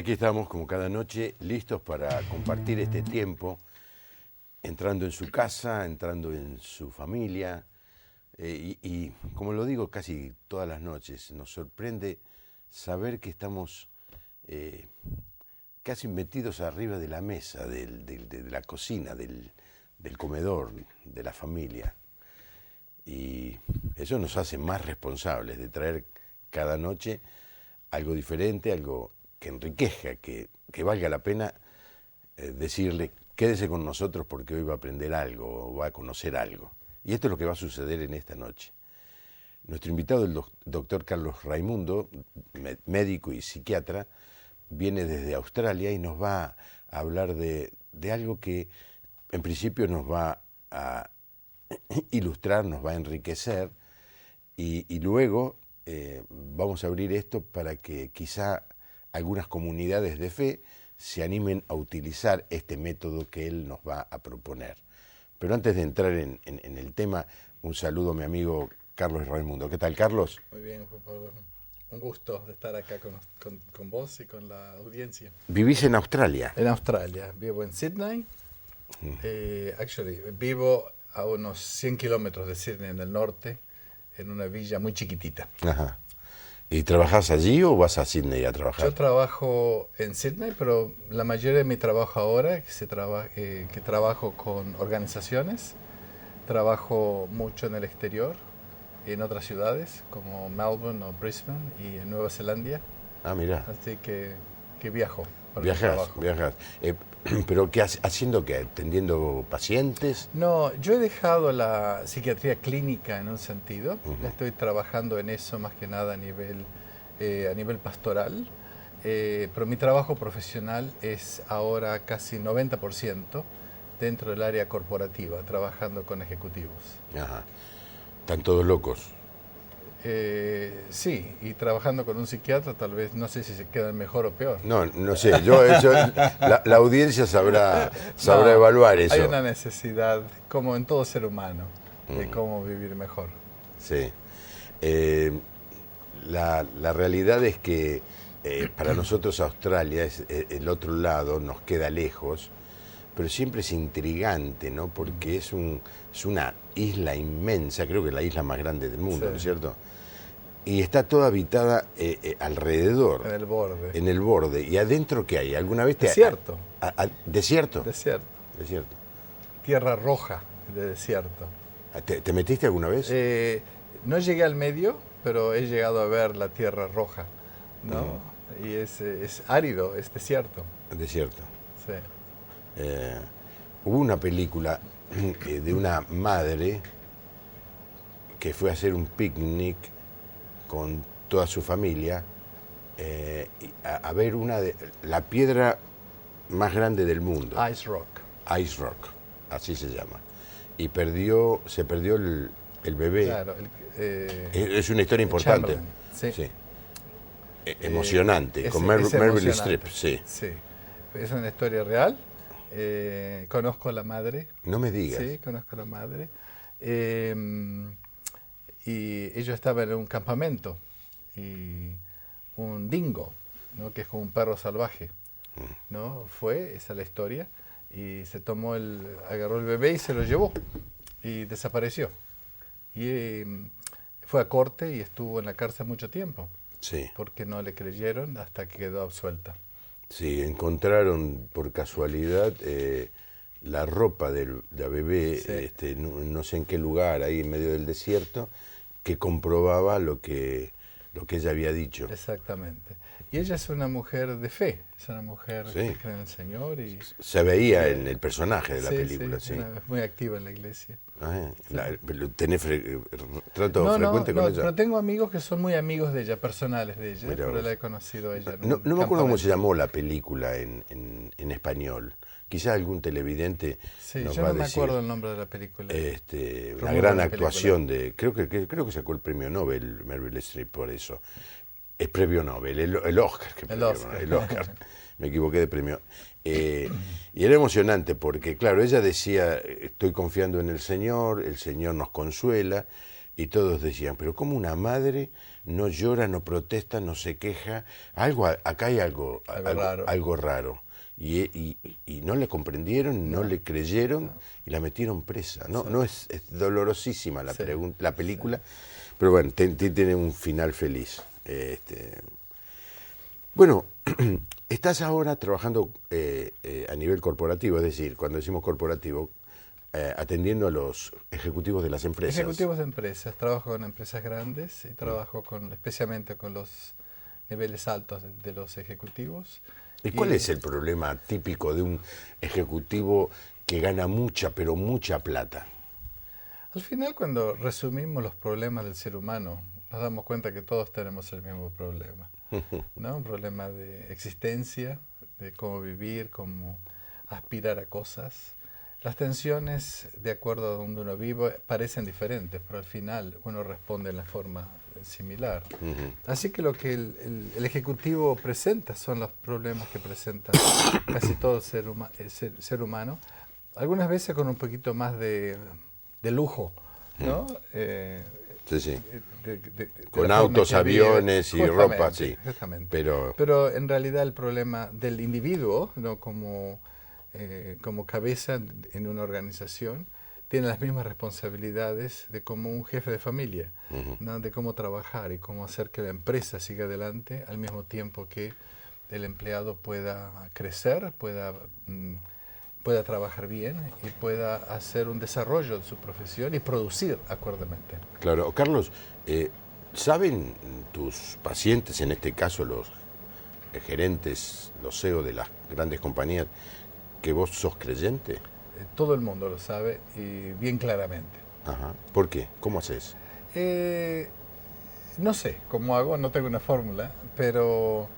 aquí estamos, como cada noche, listos para compartir este tiempo, entrando en su casa, entrando en su familia. Y como lo digo casi todas las noches, nos sorprende saber que estamos casi metidos arriba de la mesa, de la cocina, del comedor, de la familia. Y eso nos hace más responsables de traer cada noche algo diferente, algo que enriquezca, que valga la pena decirle, quédese con nosotros porque hoy va a aprender algo, o va a conocer algo. Y esto es lo que va a suceder en esta noche. Nuestro invitado, el doctor Carlos Raimundo, médico y psiquiatra, viene desde Australia y nos va a hablar de algo que en principio nos va a ilustrar, nos va a enriquecer y luego vamos a abrir esto para que quizá algunas comunidades de fe se animen a utilizar este método que él nos va a proponer. Pero antes de entrar en el tema, un saludo a mi amigo Carlos Raimundo. ¿Qué tal, Carlos? Muy bien, Juan Pablo. Un gusto de estar acá con vos y con la audiencia. ¿Vivís en Australia? En Australia. Vivo en Sydney. Vivo a unos 100 kilómetros de Sydney, en el norte, en una villa muy chiquitita. Ajá. ¿Y trabajás allí o vas a Sydney a trabajar? Yo trabajo en Sydney, pero la mayoría de mi trabajo ahora es que trabajo con organizaciones. Trabajo mucho en el exterior, en otras ciudades como Melbourne o Brisbane y en Nueva Zelanda. Ah, mira. Así que viajo para el trabajo. Viajas. ¿Pero qué haciendo qué? ¿Atendiendo pacientes? No, yo he dejado la psiquiatría clínica en un sentido. Ya estoy trabajando en eso más que nada a nivel pastoral. Pero mi trabajo profesional es ahora casi 90% dentro del área corporativa, trabajando con ejecutivos. Ajá. ¿Están todos locos? Sí, y trabajando con un psiquiatra tal vez, no sé si se quedan mejor o peor. No sé, la audiencia sabrá evaluar eso. Hay una necesidad, como en todo ser humano, de cómo vivir mejor. Sí. La realidad es que para nosotros Australia, el otro lado, nos queda lejos, pero siempre es intrigante, ¿no? Porque es una isla inmensa, creo que es la isla más grande del mundo, sí. ¿No es cierto? Y está toda habitada alrededor. En el borde. En el borde. ¿Y adentro qué hay? ¿Alguna vez Desierto. ¿Desierto? Desierto. Desierto. Tierra roja de desierto. ¿Te metiste alguna vez? No llegué al medio, pero he llegado a ver la tierra roja, ¿no? Y es árido, es desierto. Desierto. Sí. Hubo una película de una madre que fue a hacer un picnic con toda su familia a ver la piedra más grande del mundo. Ice Rock. Ice Rock, así se llama. Y se perdió el bebé. Claro. Es una historia importante. Sí. Emocionante, con Meryl Streep. Sí. Es una historia real. Conozco a la madre. No me digas. Sí, conozco a la madre. Y ellos estaban en un campamento y un dingo, ¿no? Que es como un perro salvaje, ¿no? Esa es la historia, y agarró el bebé y se lo llevó y desapareció. Y fue a corte y estuvo en la cárcel mucho tiempo. Sí. Porque no le creyeron hasta que quedó absuelta. Sí, encontraron por casualidad la ropa de la bebé, sí. No sé en qué lugar, ahí en medio del desierto, que comprobaba lo que ella había dicho. Exactamente. Y ella es una mujer de fe, es una mujer que cree en el Señor. Se veía en el personaje de la película, sí. Es muy activa en la iglesia. ¿Tenés trato frecuente con ella? Pero tengo amigos que son muy amigos de ella, personales de ella, pero la he conocido a ella. No me acuerdo cómo se llamó la película en español. Quizás algún televidente nos va a decir. Yo no me acuerdo el nombre de la película. La gran actuación creo que sacó el premio Nobel Meryl Streep por eso. Es premio Nobel, el Oscar. El Oscar. Me equivoqué de premio. Y era emocionante porque, claro, ella decía, estoy confiando en el Señor nos consuela, y todos decían, pero ¿cómo una madre no llora, no protesta, no se queja? Acá hay algo raro. Y no le comprendieron, no le creyeron y la metieron presa. No es dolorosísima la película, pero bueno, tiene un final feliz. Bueno, estás ahora trabajando a nivel corporativo, es decir, cuando decimos corporativo, atendiendo a los ejecutivos de las empresas. Ejecutivos de empresas, trabajo con empresas grandes y trabajo especialmente con los niveles altos de los ejecutivos. ¿Y cuál es el problema típico de un ejecutivo que gana mucha, pero mucha plata? Al final, cuando resumimos los problemas del ser humano, nos damos cuenta que todos tenemos el mismo problema, ¿no? Un problema de existencia, de cómo vivir, cómo aspirar a cosas. Las tensiones, de acuerdo a donde uno vive, parecen diferentes, pero al final uno responde en la forma similar. Así que lo que el ejecutivo presenta son los problemas que presenta casi todo ser humano, algunas veces con un poquito más de lujo, ¿no? Sí. Con autos, aviones y ropa, sí. Pero en realidad el problema del individuo, ¿no? Como cabeza en una organización, tiene las mismas responsabilidades de como un jefe de familia, ¿no? De cómo trabajar y cómo hacer que la empresa siga adelante al mismo tiempo que el empleado pueda crecer, pueda trabajar bien y pueda hacer un desarrollo de su profesión y producir acordamente. Claro. Carlos, ¿saben tus pacientes, en este caso los gerentes, los CEO de las grandes compañías, que vos sos creyente? Todo el mundo lo sabe y bien claramente. Ajá. ¿Por qué? ¿Cómo haces? No sé cómo hago, no tengo una fórmula, pero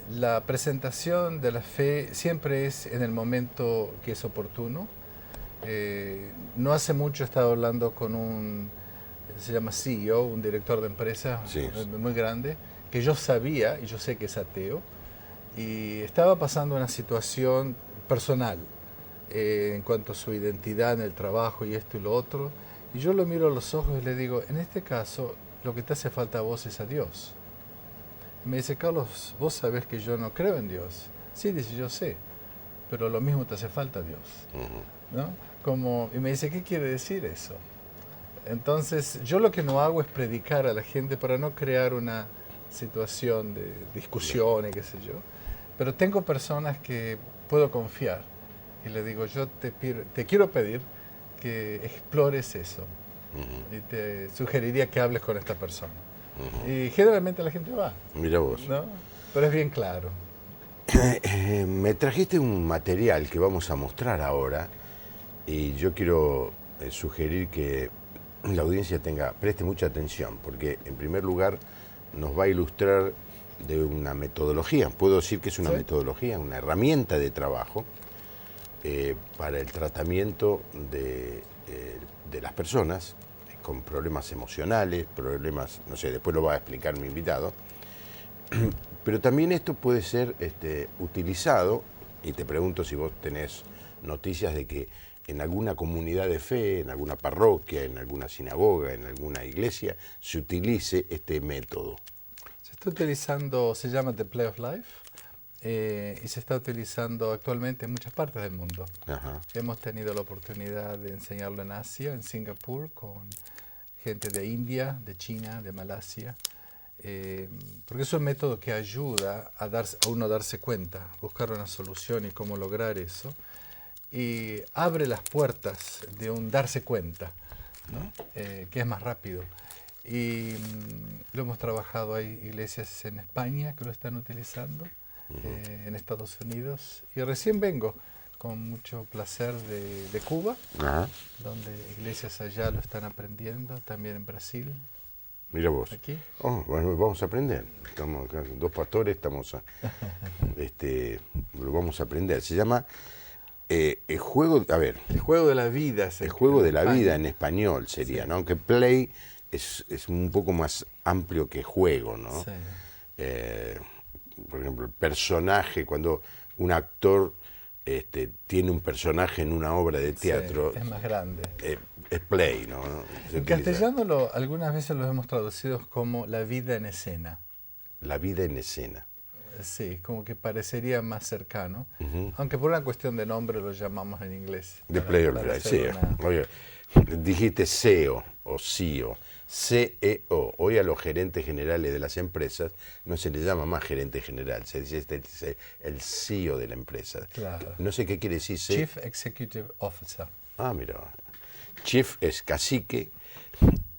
la presentación de la fe siempre es en el momento que es oportuno. No hace mucho estaba hablando con se llama CEO, un director de empresa muy grande, que yo sabía, y yo sé que es ateo, y estaba pasando una situación personal en cuanto a su identidad en el trabajo y esto y lo otro, y yo lo miro a los ojos y le digo, en este caso, lo que te hace falta a vos es a Dios. Y me dice, Carlos, vos sabés que yo no creo en Dios. Sí, dice, yo sé, pero lo mismo te hace falta a Dios. ¿No? Y me dice, ¿qué quiere decir eso? Entonces, yo lo que no hago es predicar a la gente para no crear una situación de discusión y qué sé yo, pero tengo personas que puedo confiar y le digo, yo te quiero pedir que explores eso y te sugeriría que hables con esta persona. Y generalmente la gente va. Mira vos. ¿No? Pero es bien claro. Me trajiste un material que vamos a mostrar ahora y yo quiero sugerir que la audiencia preste mucha atención, porque en primer lugar nos va a ilustrar de una metodología, puedo decir que es una metodología, una herramienta de trabajo para el tratamiento de las personas con problemas emocionales, problemas, no sé, después lo va a explicar mi invitado, pero también esto puede ser utilizado, y te pregunto si vos tenés noticias de que en alguna comunidad de fe, en alguna parroquia, en alguna sinagoga, en alguna iglesia, se utilice este método. Se está utilizando, se llama The Play of Life, y se está utilizando actualmente en muchas partes del mundo. Ajá. Hemos tenido la oportunidad de enseñarlo en Asia, en Singapur, con gente de India, de China, de Malasia, porque es un método que ayuda a uno a darse cuenta, buscar una solución y cómo lograr eso, y abre las puertas de un darse cuenta, ¿no? Que es más rápido. Y lo hemos trabajado, hay iglesias en España que lo están utilizando, en Estados Unidos, y recién vengo con mucho placer de Cuba, donde iglesias allá lo están aprendiendo, también en Brasil. Mira vos. Aquí. Bueno, vamos a aprender. Estamos acá, dos pastores, lo vamos a aprender. Se llama el juego, el juego de la vida. El juego de la vida en español sería, ¿no? Aunque play es un poco más amplio que juego, ¿no? Sí. Por ejemplo, el personaje, cuando un actor tiene un personaje en una obra de teatro, sí, es más grande. Es play, ¿no? En castellano algunas veces lo hemos traducido como la vida en escena. La vida en escena. Sí, como que parecería más cercano, aunque por una cuestión de nombre lo llamamos en inglés. De play or play, sí. Oye, dijiste CEO o CEO, CEO. Hoy a los gerentes generales de las empresas no se les llama más gerente general, se dice el CEO de la empresa. Claro. No sé qué quiere decir. Chief Executive Officer. Ah, mira. Chief es cacique,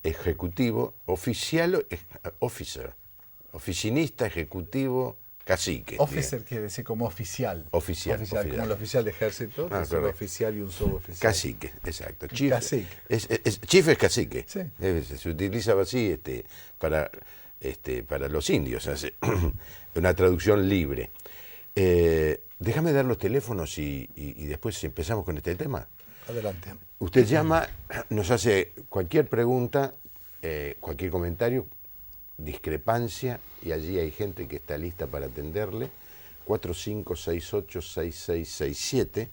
ejecutivo, oficial, officer, oficinista, ejecutivo, cacique. Officer quiere decir como oficial. Oficial. Como el oficial de ejército, que es un oficial y un suboficial. Cacique, exacto. Chief, cacique. Chief es cacique. Sí. Se utilizaba así para los indios. Una traducción libre. Déjame dar los teléfonos y después empezamos con este tema. Adelante. Usted llama, nos hace cualquier pregunta, cualquier comentario, discrepancia, y allí hay gente que está lista para atenderle. 45686667.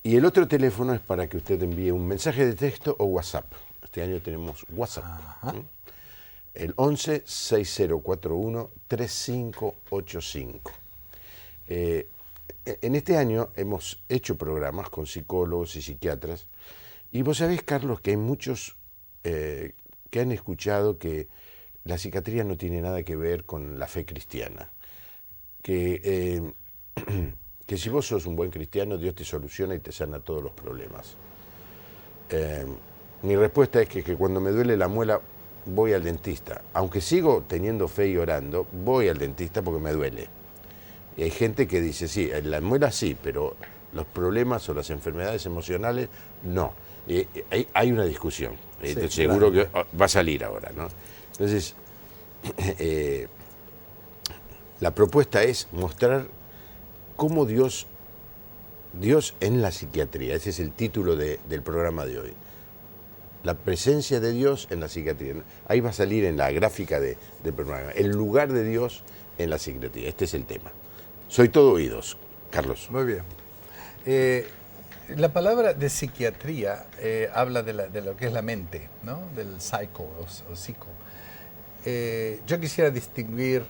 Y el otro teléfono es para que usted envíe un mensaje de texto o WhatsApp. Este año tenemos WhatsApp. El 11-6041-3585. En este año hemos hecho programas con psicólogos y psiquiatras, y vos sabés, Carlos, que hay muchos que han escuchado que la psiquiatría no tiene nada que ver con la fe cristiana, que si vos sos un buen cristiano, Dios te soluciona y te sana todos los problemas. Mi respuesta es que cuando me duele la muela voy al dentista, aunque sigo teniendo fe y orando, voy al dentista porque me duele. Y hay gente que dice, sí, la muela sí, pero los problemas o las enfermedades emocionales, no. Hay una discusión. Sí, seguro claro, que va a salir ahora, ¿no? Entonces, la propuesta es mostrar cómo Dios en la psiquiatría, ese es el título del programa de hoy. La presencia de Dios en la psiquiatría. Ahí va a salir en la gráfica del programa. El lugar de Dios en la psiquiatría. Este es el tema. Soy todo oídos, Carlos. Muy bien. La palabra de psiquiatría habla de lo que es la mente, ¿no? Del psycho o psico. Yo quisiera distinguir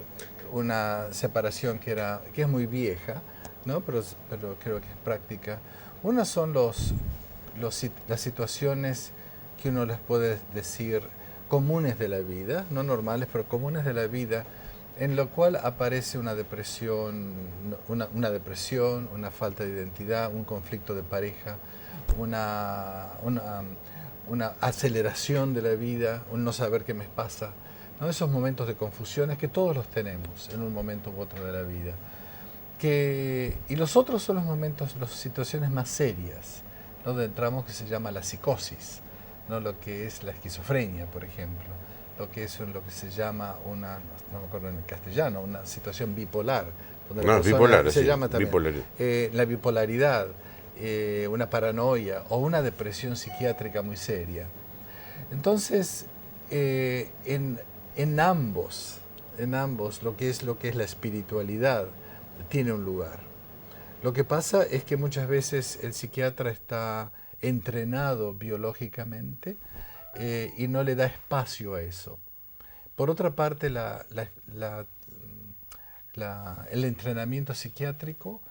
una separación que es muy vieja, ¿no? pero creo que es práctica. Una son las situaciones que uno les puede decir comunes de la vida, no normales, pero comunes de la vida, en lo cual aparece una depresión, una falta de identidad, un conflicto de pareja, una aceleración de la vida, un no saber qué me pasa, ¿no? Esos momentos de confusiones que todos los tenemos en un momento u otro de la vida. Y los otros son los momentos, las situaciones más serias, ¿no? Donde entramos, que se llama la psicosis, ¿no? Lo que es la esquizofrenia, por ejemplo, lo que se llama no me acuerdo en el castellano, una situación bipolar. Donde bipolar, se sí, llama también, bipolaridad. La bipolaridad, una paranoia o una depresión psiquiátrica muy seria. Entonces, en ambos lo que es la espiritualidad tiene un lugar. Lo que pasa es que muchas veces el psiquiatra está entrenado biológicamente y no le da espacio a eso. Por otra parte, el entrenamiento psiquiátrico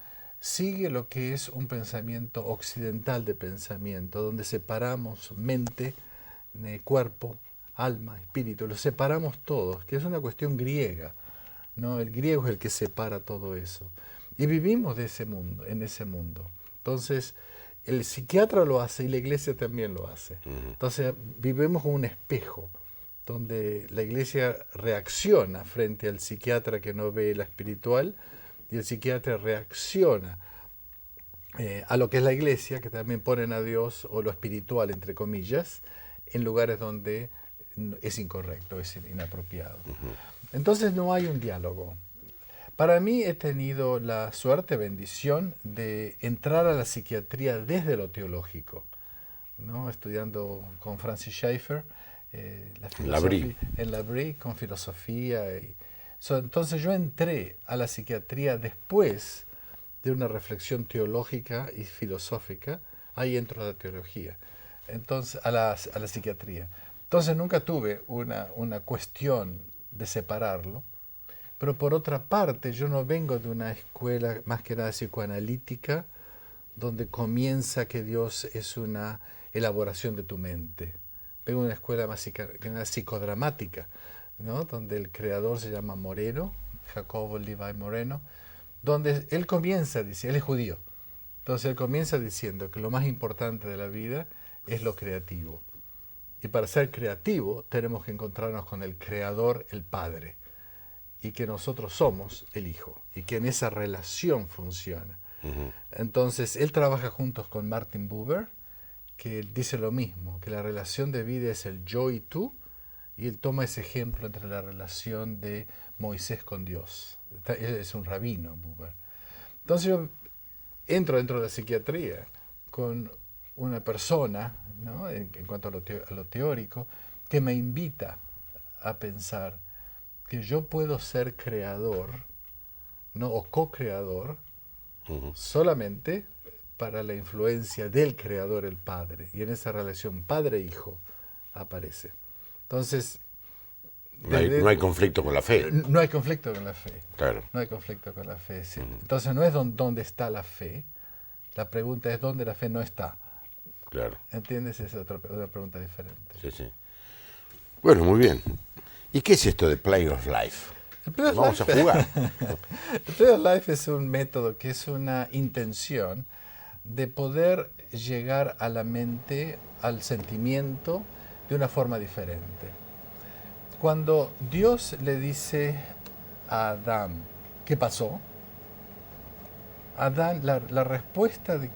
sigue lo que es un pensamiento occidental de pensamiento, donde separamos mente, cuerpo, alma, espíritu, lo separamos todos, que es una cuestión griega, ¿no? El griego es el que separa todo eso. Y vivimos en ese mundo. Entonces, el psiquiatra lo hace y la iglesia también lo hace. Entonces, vivimos con un espejo, donde la iglesia reacciona frente al psiquiatra que no ve la espiritual, y el psiquiatra reacciona a lo que es la iglesia, que también ponen a Dios, o lo espiritual, entre comillas, en lugares donde es incorrecto, es inapropiado. Entonces no hay un diálogo. Para mí he tenido la suerte, bendición, de entrar a la psiquiatría desde lo teológico, ¿no? Estudiando con Francis Schaeffer, en la Brie, con filosofía. Entonces yo entré a la psiquiatría después de una reflexión teológica y filosófica, ahí entro a la teología, entonces a la psiquiatría. Entonces nunca tuve una cuestión de separarlo, pero por otra parte yo no vengo de una escuela más que nada psicoanalítica, donde comienza que Dios es una elaboración de tu mente. Vengo de una escuela más psicodramática, ¿no? Donde el creador se llama Moreno, Jacobo Levi Moreno, donde él comienza, dice, él es judío, entonces él comienza diciendo que lo más importante de la vida es lo creativo. Y para ser creativo tenemos que encontrarnos con el creador, el Padre, y que nosotros somos el Hijo, y que en esa relación funciona. Entonces él trabaja juntos con Martin Buber, que dice lo mismo, que la relación de vida es el yo y tú, y él toma ese ejemplo entre la relación de Moisés con Dios. Él es un rabino, Buber. Entonces yo entro dentro de la psiquiatría con una persona, ¿no? en cuanto a lo teórico, que me invita a pensar que yo puedo ser creador, ¿no? o co-creador, solamente para la influencia del creador, el Padre. Y en esa relación Padre-Hijo aparece. Entonces, no hay conflicto con la fe. No hay conflicto con la fe. Claro. No hay conflicto con la fe. Sí. Entonces no es dónde está la fe. La pregunta es dónde la fe no está. Claro. ¿Entiendes? Esa es otra pregunta diferente. Sí, sí. Bueno, muy bien. ¿Y qué es esto de Play of Life? Vamos a jugar. El Play of Life es un método que es una intención de poder llegar a la mente, al sentimiento, de una forma diferente. Cuando Dios le dice a Adán, ¿qué pasó? Adán, la respuesta de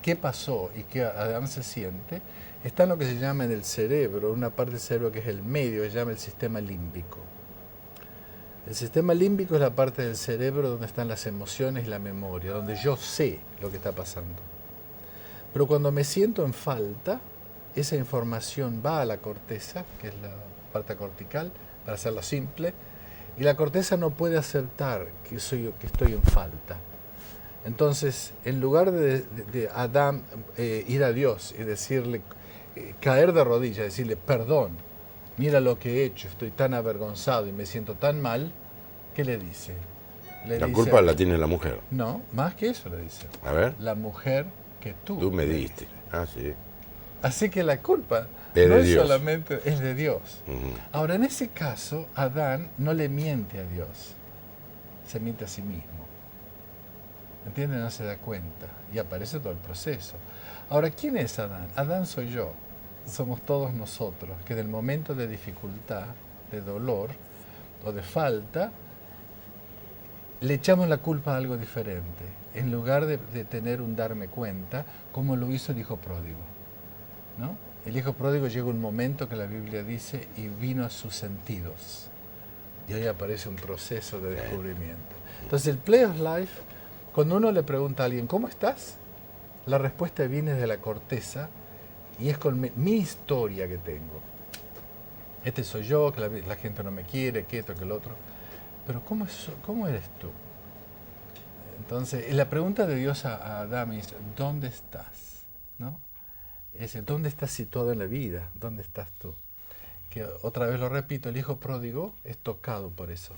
qué pasó y qué Adán se siente, está en lo que se llama en el cerebro, una parte del cerebro que es el medio, que se llama el sistema límbico. El sistema límbico es la parte del cerebro donde están las emociones y la memoria, donde yo sé lo que está pasando. Pero cuando me siento en falta, esa información va a la corteza, que es la parte cortical, para hacerlo simple, y la corteza no puede aceptar que estoy en falta. Entonces, en lugar de Adán ir a Dios y decirle, caer de rodillas, decirle, perdón, mira lo que he hecho, estoy tan avergonzado y me siento tan mal, ¿qué le dice? La culpa la tiene la mujer. No, más que eso le dice. A ver. La mujer que tú me diste. Ah, sí. Así que la culpa es no de es Dios. solamente es de Dios. Ahora, en ese caso, Adán no le miente a Dios, se miente a sí mismo. ¿Entiende? No se da cuenta. Y aparece todo el proceso. Ahora, ¿quién es Adán? Adán soy yo. Somos todos nosotros, que en el momento de dificultad, de dolor o de falta, le echamos la culpa a algo diferente, en lugar de tener un darme cuenta, como lo hizo el hijo pródigo, ¿no? El hijo pródigo llega un momento que la Biblia dice, y vino a sus sentidos. Y ahí aparece un proceso de descubrimiento. Entonces, el Play of Life, cuando uno le pregunta a alguien, ¿cómo estás? La respuesta viene de la corteza, y es con mi historia que tengo. Este soy yo, que la gente no me quiere, que esto, que el otro. Pero ¿cómo eres tú? Entonces, la pregunta de Dios a Adán es, ¿dónde estás? ¿No? ¿Dónde estás situado en la vida? ¿Dónde estás tú? Que otra vez lo repito, el hijo pródigo es tocado por eso.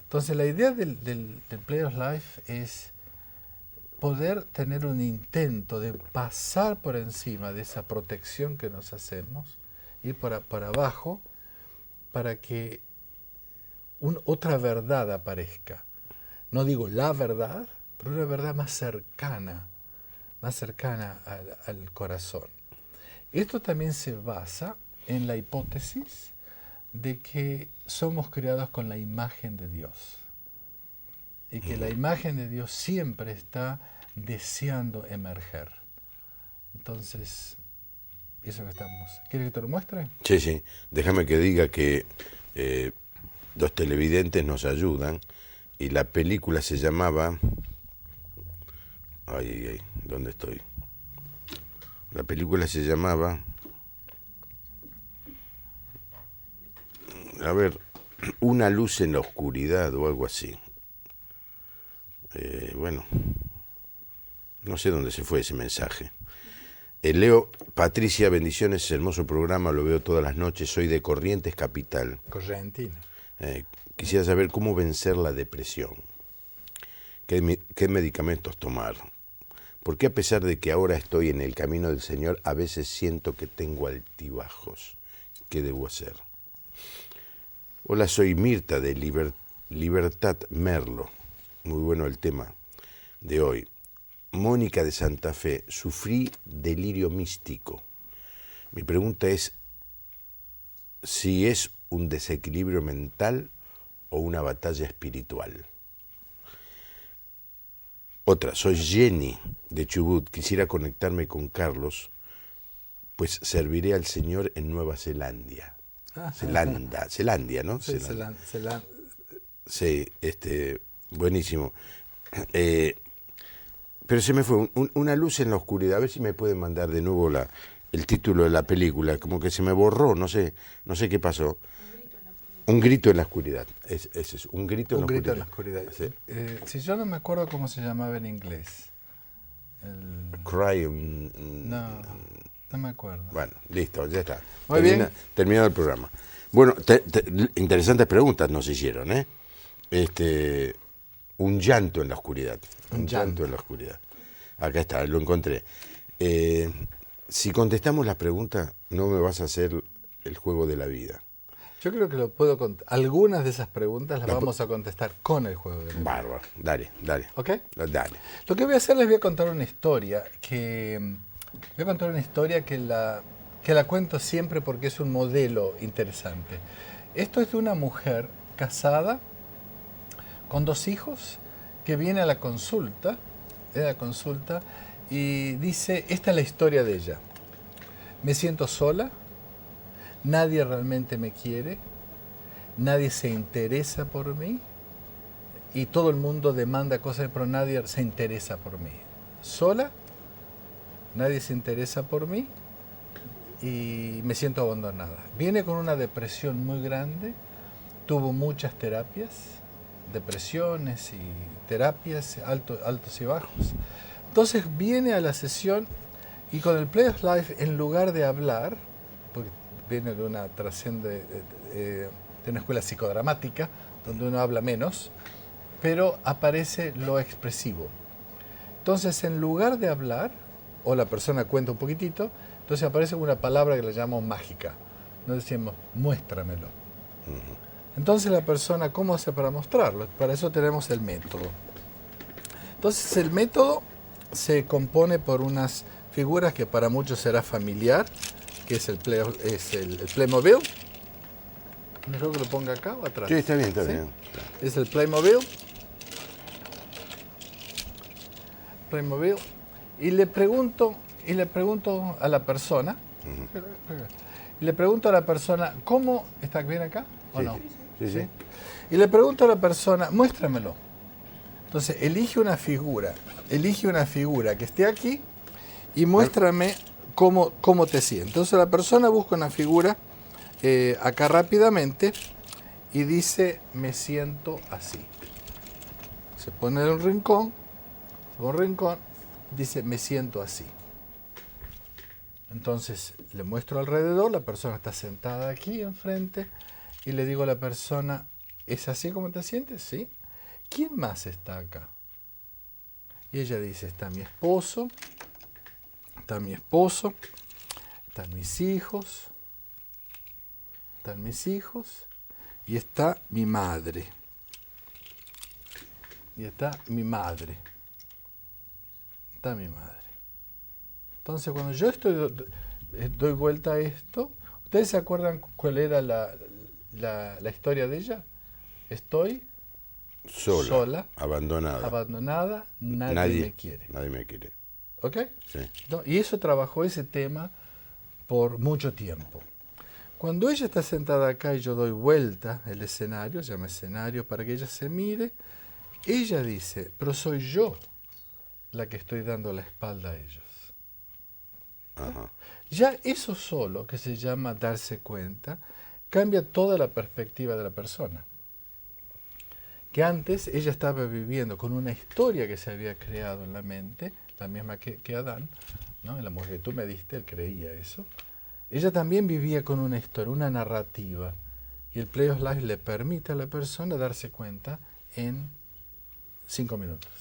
Entonces, la idea del Play of Life es poder tener un intento de pasar por encima de esa protección que nos hacemos, ir para abajo, para que otra verdad aparezca. No digo la verdad, pero una verdad más cercana al corazón. Esto también se basa en la hipótesis de que somos creados con la imagen de Dios. Y que la imagen de Dios siempre está deseando emerger. Entonces, eso que estamos. ¿Quieres que te lo muestre? Sí, sí. Déjame que diga que los televidentes nos ayudan y la película se llamaba... Ay, ¿dónde estoy? La película se llamaba... A ver, Una luz en la oscuridad o algo así. Bueno, no sé dónde se fue ese mensaje. Leo, Patricia, bendiciones, hermoso programa, lo veo todas las noches, soy de Corrientes Capital. Correntina. Quisiera saber cómo vencer la depresión, qué medicamentos tomar, porque a pesar de que ahora estoy en el camino del Señor, a veces siento que tengo altibajos. ¿Qué debo hacer? Hola, soy Mirta de Libertad Merlo. Muy bueno el tema de hoy. Mónica de Santa Fe, sufrí delirio místico. Mi pregunta es si es un desequilibrio mental o una batalla espiritual. Otra, soy Jenny de Chubut, quisiera conectarme con Carlos, pues serviré al Señor en Nueva Zelanda. Zelandia, ¿no? Sí, Sí, buenísimo. Pero se me fue una luz en la oscuridad. A ver si me pueden mandar de nuevo el título de la película. Como que se me borró, no sé qué pasó. Un grito en la oscuridad. Es un grito en la oscuridad. Un grito en la oscuridad. Sí. Si yo no me acuerdo cómo se llamaba en inglés. Cry. No me acuerdo. Bueno, listo, ya está. Muy bien. Terminado el programa. Bueno, interesantes preguntas nos hicieron, ¿eh? Un llanto en la oscuridad. Un llanto en la oscuridad. Acá está, lo encontré. Si contestamos las preguntas, no me vas a hacer el juego de la vida. Yo creo que lo puedo contar. Algunas de esas preguntas las vamos a contestar con el juego de la vida. Bárbaro, dale. ¿Ok? Dale. Lo que voy a hacer, les voy a contar una historia que la cuento siempre porque es un modelo interesante. Esto es de una mujer casada con 2 hijos que viene a la consulta y dice, esta es la historia de ella. Me siento sola, nadie realmente me quiere, nadie se interesa por mí y todo el mundo demanda cosas, pero nadie se interesa por mí. Sola, nadie se interesa por mí y me siento abandonada. Viene con una depresión muy grande, tuvo muchas terapias, depresiones y terapias, altos y bajos. Entonces viene a la sesión y con el Play of Life, en lugar de hablar, porque viene de una de una escuela psicodramática, donde uno habla menos, pero aparece lo expresivo. Entonces, en lugar de hablar, o la persona cuenta un poquitito, entonces aparece una palabra que le llamamos mágica. Nos decimos, muéstramelo. Entonces la persona, ¿cómo hace para mostrarlo? Para eso tenemos el método. Entonces el método se compone por unas figuras que para muchos será familiar, que es el Playmobil. ¿Mejor que lo ponga acá o atrás? Sí, está bien. Es el Playmobil. Y le pregunto a la persona, ¿cómo está bien acá o no? Sí. Y le pregunto a la persona, muéstramelo. Entonces, elige una figura que esté aquí y muéstrame cómo te sientes. Entonces, la persona busca una figura acá rápidamente y dice, me siento así. Se pone en un rincón, dice, me siento así. Entonces, le muestro alrededor, la persona está sentada aquí enfrente y le digo a la persona, ¿es así como te sientes? Sí. ¿Quién más está acá? Y ella dice, está mi esposo, están mis hijos, y está mi madre. Entonces, cuando yo doy vuelta a esto, ¿ustedes se acuerdan cuál era la historia de ella? Estoy sola, abandonada, nadie me quiere. Nadie me quiere. ¿Ok? Sí. ¿No? Y eso trabajó ese tema por mucho tiempo. Cuando ella está sentada acá y yo doy vuelta el escenario, se llama escenario, para que ella se mire, ella dice, pero soy yo la que estoy dando la espalda a ellos. Ajá. Ya eso solo, que se llama darse cuenta, cambia toda la perspectiva de la persona. que antes ella estaba viviendo con una historia que se había creado en la mente, la misma que Adán, ¿no? El amor que tú me diste, él creía eso. Ella también vivía con una historia, una narrativa. Y el Play of Life le permite a la persona darse cuenta en 5 minutos.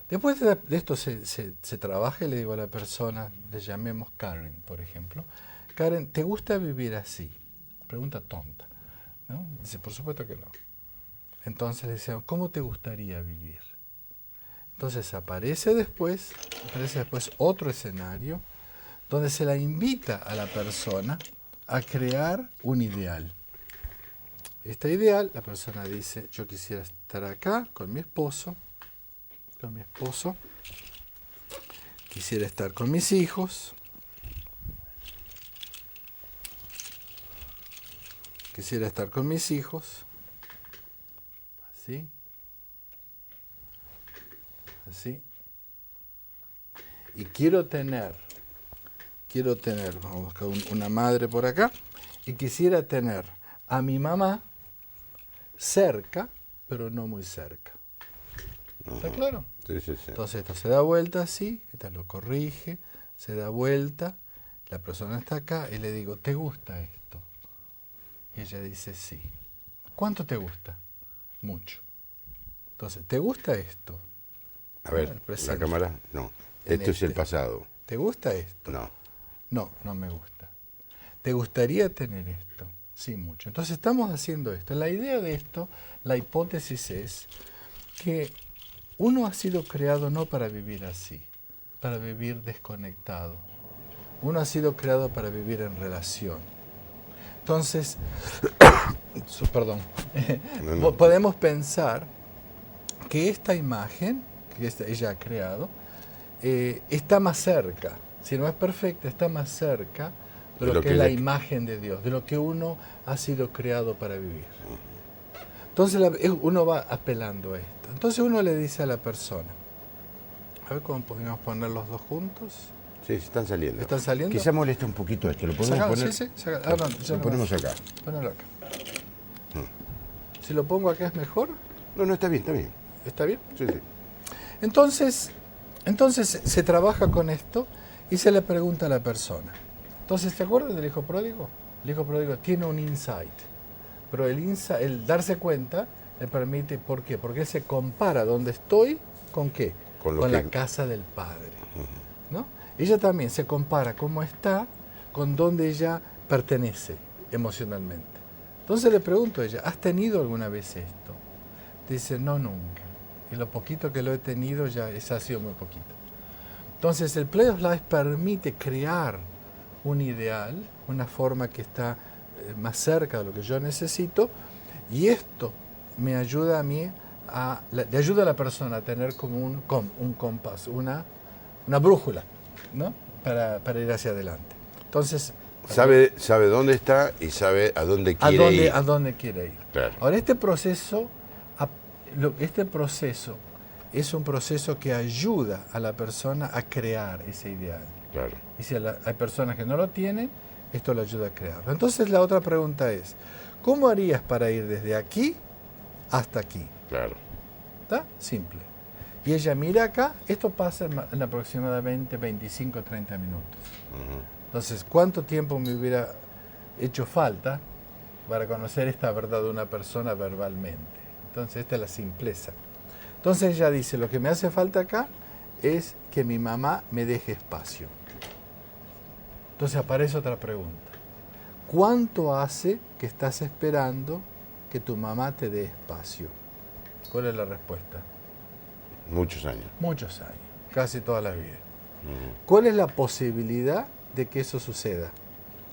Después de esto se trabaja y le digo a la persona, le llamemos Karen, por ejemplo. Karen, ¿te gusta vivir así? Pregunta tonta, ¿no? Dice, por supuesto que no. Entonces le decíamos, ¿cómo te gustaría vivir? Entonces aparece después otro escenario donde se la invita a la persona a crear un ideal. Este ideal, la persona dice, yo quisiera estar acá con mi esposo, quisiera estar con mis hijos, así, y quiero tener, vamos a buscar una madre por acá, y quisiera tener a mi mamá cerca, pero no muy cerca. ¿Está claro? Sí. Entonces esto se da vuelta así, esta lo corrige, se da vuelta, la persona está acá y le digo, ¿te gusta esto? Y ella dice, sí. ¿Cuánto te gusta? Mucho. Entonces, ¿te gusta esto? A ver, la cámara, no. Esto es el pasado. ¿Te gusta esto? No. No me gusta. ¿Te gustaría tener esto? Sí, mucho. Entonces estamos haciendo esto. La idea de esto, la hipótesis es que uno ha sido creado no para vivir así, para vivir desconectado. Uno ha sido creado para vivir en relación. Entonces, perdón, podemos pensar que esta imagen que ella ha creado está más cerca, si no es perfecta, está más cerca de lo que es la imagen de Dios, de lo que uno ha sido creado para vivir. Entonces uno va apelando a esto. Entonces uno le dice a la persona, a ver cómo podemos poner los dos juntos. Sí, están saliendo. ¿Están saliendo? Quizá molesta un poquito esto. ¿Lo podemos poner? Sí. Lo ponemos acá. Ponelo acá. Si lo pongo acá es mejor. No, está bien. ¿Está bien? Sí. Entonces se trabaja con esto y se le pregunta a la persona. Entonces, ¿te acuerdas del hijo pródigo? El hijo pródigo tiene un insight, pero el darse cuenta le permite, ¿por qué? Porque él se compara donde estoy con ¿qué? Con la casa del Padre, ¿no? Ella también se compara cómo está con donde ella pertenece emocionalmente. Entonces le pregunto a ella, ¿has tenido alguna vez esto? Dice, no, nunca. Y lo poquito que lo he tenido ya ha sido muy poquito. Entonces el Play of Life permite crear un ideal, una forma que está más cerca de lo que yo necesito, y esto me ayuda a mí, le ayuda a la persona a tener como un compás, una brújula, ¿no? Para ir hacia adelante. Entonces sabe dónde está y sabe a dónde quiere ir. A dónde quiere ir. Claro. Ahora este proceso es un proceso que ayuda a la persona a crear ese ideal. Claro. Y si hay personas que no lo tienen, esto le ayuda a crearlo. Entonces la otra pregunta es, ¿cómo harías para ir desde aquí hasta aquí? Claro. ¿Está? Simple. Y ella mira acá, esto pasa en aproximadamente 25 o 30 minutos. Entonces, ¿cuánto tiempo me hubiera hecho falta para conocer esta verdad de una persona verbalmente? Entonces, esta es la simpleza. Entonces ella dice, lo que me hace falta acá es que mi mamá me deje espacio. Entonces aparece otra pregunta. ¿Cuánto hace que estás esperando que tu mamá te dé espacio? ¿Cuál es la respuesta? Muchos años. Muchos años, casi toda la vida. ¿Cuál es la posibilidad de que eso suceda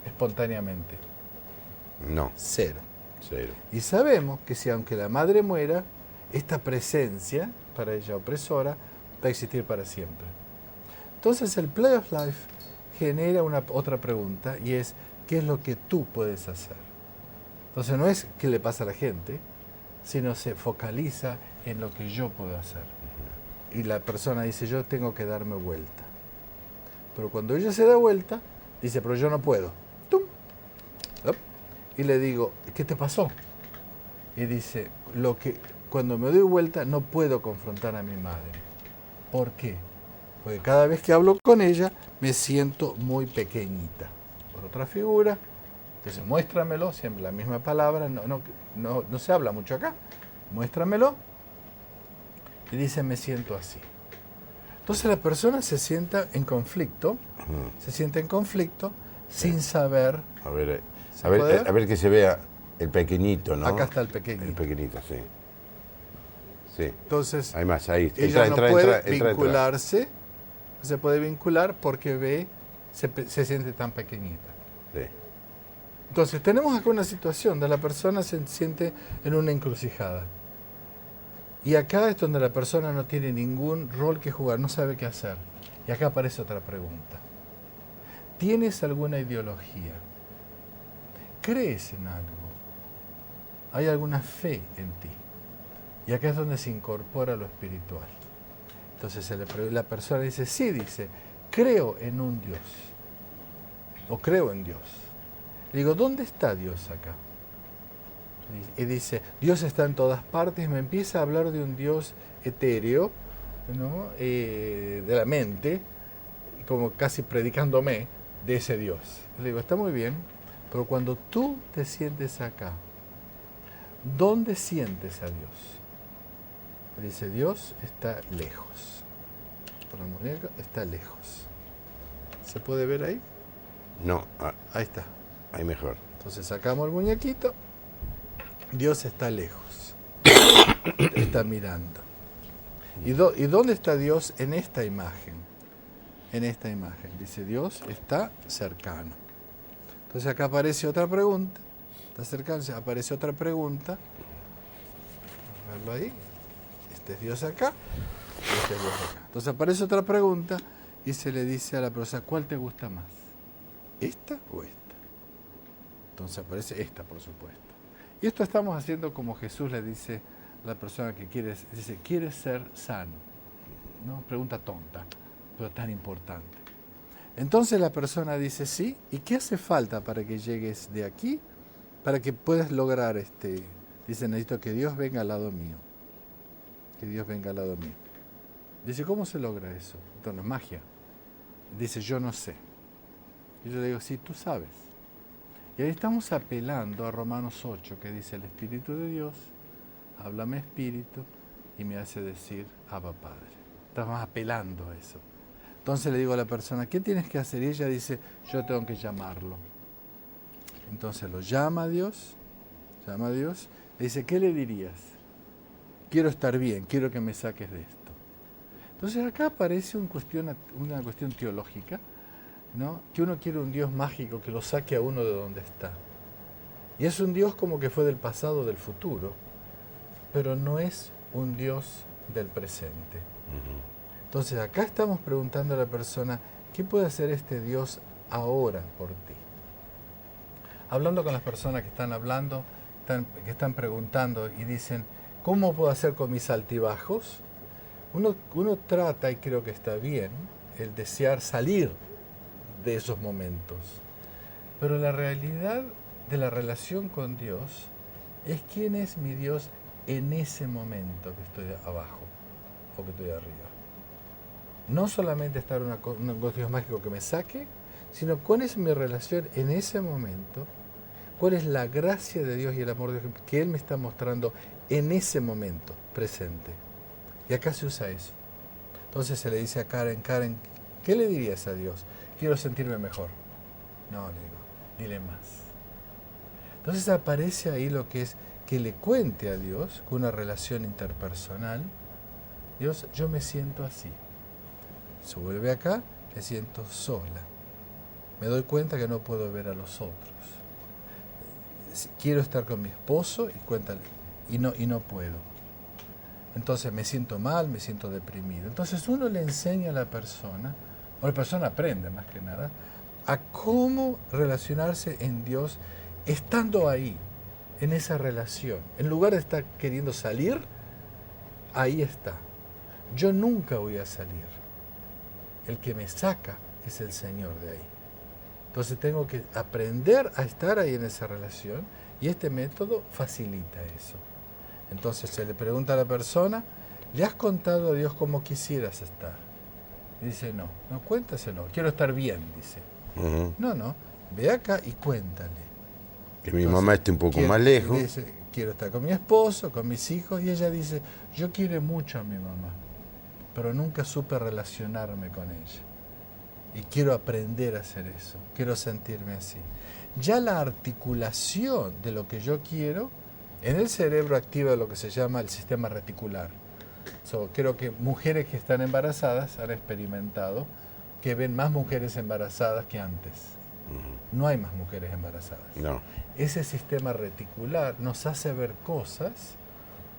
espontáneamente? No. Cero. Cero. Y sabemos que si aunque la madre muera, esta presencia, para ella opresora, va a existir para siempre. Entonces el Play of Life genera otra pregunta y es, ¿qué es lo que tú puedes hacer? Entonces no es qué le pasa a la gente, sino se focaliza en lo que yo puedo hacer. Y la persona dice, yo tengo que darme vuelta. Pero cuando ella se da vuelta, dice, pero yo no puedo. ¡Tum! Y le digo, ¿qué te pasó? y dice, cuando me doy vuelta no puedo confrontar a mi madre. ¿Por qué? Porque cada vez que hablo con ella me siento muy pequeñita. Por otra figura, entonces muéstramelo, siempre la misma palabra, no se habla mucho acá, muéstramelo, y dice, me siento así. Entonces la persona se sienta en conflicto, sin saber. A ver que se vea el pequeñito, ¿no? Acá está el pequeñito. El pequeñito, sí. Sí. Entonces, hay más, ahí. ella no puede vincularse, se puede vincular porque se siente tan pequeñita. Sí. Entonces tenemos acá una situación donde la persona se siente en una encrucijada. Y acá es donde la persona no tiene ningún rol que jugar, no sabe qué hacer. Y acá aparece otra pregunta. ¿Tienes alguna ideología? ¿Crees en algo? ¿Hay alguna fe en ti? Y acá es donde se incorpora lo espiritual. Entonces la persona dice, sí, dice, creo en un Dios. O creo en Dios. Le digo, ¿dónde está Dios acá? Y dice, Dios está en todas partes. Me empieza a hablar de un Dios etéreo, ¿no? De la mente, como casi predicándome de ese Dios. Le digo, está muy bien, pero cuando tú te sientes acá, ¿dónde sientes a Dios? Dice, Dios está lejos. Por la muñeca está lejos. ¿Se puede ver ahí? No. Ahí está. Ahí mejor. Entonces sacamos el muñequito. Dios está lejos. Está mirando. ¿Y dónde está Dios en esta imagen? En esta imagen. Dice, Dios está cercano. Entonces acá aparece otra pregunta. Está cercano, aparece otra pregunta. Vamos a verlo ahí. Este es Dios acá, este es Dios acá. Entonces aparece otra pregunta y se le dice a la persona, ¿cuál te gusta más? ¿Esta o esta? Entonces aparece esta, por supuesto. Y esto estamos haciendo como Jesús le dice a la persona que ¿quieres ser sano? ¿No? Pregunta tonta, pero tan importante. Entonces la persona dice, sí, ¿y qué hace falta para que llegues de aquí? Para que puedas lograr Dice, necesito que Dios venga al lado mío. Que Dios venga al lado mío. Dice, ¿cómo se logra eso? Esto no es magia. Dice, yo no sé. Y yo le digo, sí, tú sabes. Y ahí estamos apelando a Romanos 8, que dice, el Espíritu de Dios, háblame Espíritu, y me hace decir, Abba Padre. Estamos apelando a eso. Entonces le digo a la persona, ¿qué tienes que hacer? Y ella dice, yo tengo que llamarlo. Entonces lo llama a Dios, le dice, ¿qué le dirías? Quiero estar bien, quiero que me saques de esto. Entonces acá aparece una cuestión teológica, ¿no? Que uno quiere un Dios mágico que lo saque a uno de donde está. Y es un Dios como que fue del pasado, del futuro, pero no es un Dios del presente. Entonces acá estamos preguntando a la persona, ¿qué puede hacer este Dios ahora por ti? Hablando con las personas que están hablando, que están preguntando y dicen, ¿cómo puedo hacer con mis altibajos? Uno trata, y creo que está bien, el desear salir de esos momentos. Pero la realidad de la relación con Dios es quién es mi Dios en ese momento que estoy abajo o que estoy arriba. No solamente estar un Dios mágico que me saque, sino cuál es mi relación en ese momento, cuál es la gracia de Dios y el amor de Dios que Él me está mostrando en ese momento presente. Y acá se usa eso. Entonces se le dice a Karen, ¿qué le dirías a Dios? Quiero sentirme mejor. No, le digo, dile más. Entonces aparece ahí lo que es que le cuente a Dios con una relación interpersonal. Dios, yo me siento así. Se vuelve acá, me siento sola. Me doy cuenta que no puedo ver a los otros. Quiero estar con mi esposo y no puedo. Entonces me siento mal, me siento deprimido. Entonces uno le enseña a la persona, o la persona aprende más que nada, a cómo relacionarse en Dios estando ahí, en esa relación. En lugar de estar queriendo salir, ahí está. Yo nunca voy a salir. El que me saca es el Señor de ahí. Entonces tengo que aprender a estar ahí en esa relación Y este método facilita eso. Entonces se le pregunta a la persona, ¿le has contado a Dios cómo quisieras estar? Y dice, no, cuéntaselo, quiero estar bien, dice. No, ve acá y cuéntale. Que mi mamá esté un poco más lejos. Dice, quiero estar con mi esposo, con mis hijos, y ella dice, yo quiero mucho a mi mamá, pero nunca supe relacionarme con ella. Y quiero aprender a hacer eso, quiero sentirme así. Ya la articulación de lo que yo quiero, en el cerebro activa lo que se llama el sistema reticular. Creo que mujeres que están embarazadas han experimentado que ven más mujeres embarazadas que antes. No hay más mujeres embarazadas. No. Ese sistema reticular nos hace ver cosas